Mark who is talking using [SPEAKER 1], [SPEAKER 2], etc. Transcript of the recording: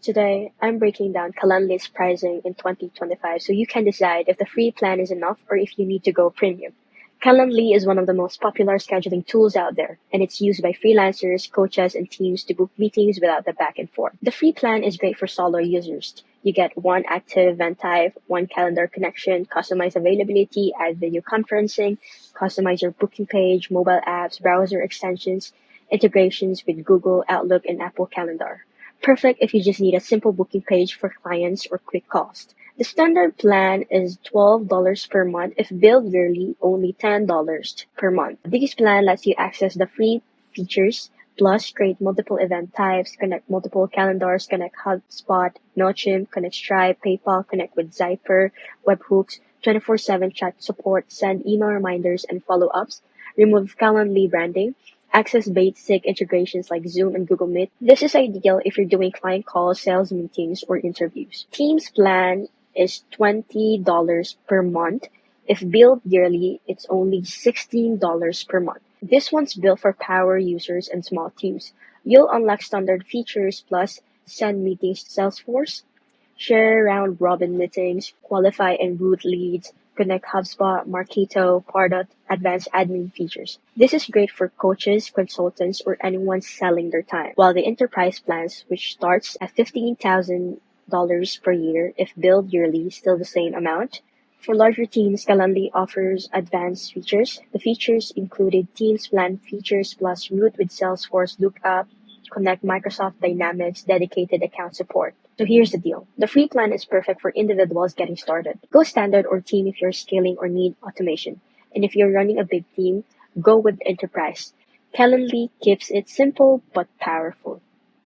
[SPEAKER 1] Today, I'm breaking down Calendly's pricing in 2025 so you can decide if the free plan is enough or if you need to go premium. Calendly is one of the most popular scheduling tools out there, and it's used by freelancers, coaches, and teams to book meetings without the back and forth. The free plan is great for solo users. You get one active event type, one calendar connection, customized availability, add video conferencing, customize your booking page, mobile apps, browser extensions, integrations with Google, Outlook, and Apple Calendar. Perfect if you just need a simple booking page for clients or quick calls. The standard plan is $12 per month. If billed yearly, only $10 per month. This plan lets you access the free features, plus create multiple event types, connect multiple calendars, connect HubSpot, Mailchimp, connect Stripe, PayPal, connect with Zyper, webhooks, 24/7 chat support, send email reminders and follow-ups, remove Calendly branding, access basic integrations like Zoom and Google Meet. This is ideal if you're doing client calls, sales meetings, or interviews. Teams plan is $20 per month. If billed yearly, it's only $16 per month. This one's built for power users and small teams. You'll unlock standard features plus send meetings to Salesforce, share round robin meetings, qualify and route leads, connect HubSpot, Marketo, Pardot, advanced admin features. This is great for coaches, consultants, or anyone selling their time. While the enterprise plans, which starts at $15,000 per year if billed yearly, still the same amount. For larger teams, Calendly offers advanced features. The features included Teams Plan features plus route with Salesforce Lookup, connect Microsoft Dynamics, dedicated account support. So here's the deal. The free plan is perfect for individuals getting started. Go standard or team if you're scaling or need automation. And if you're running a big team, go with enterprise. Calendly keeps it simple but powerful.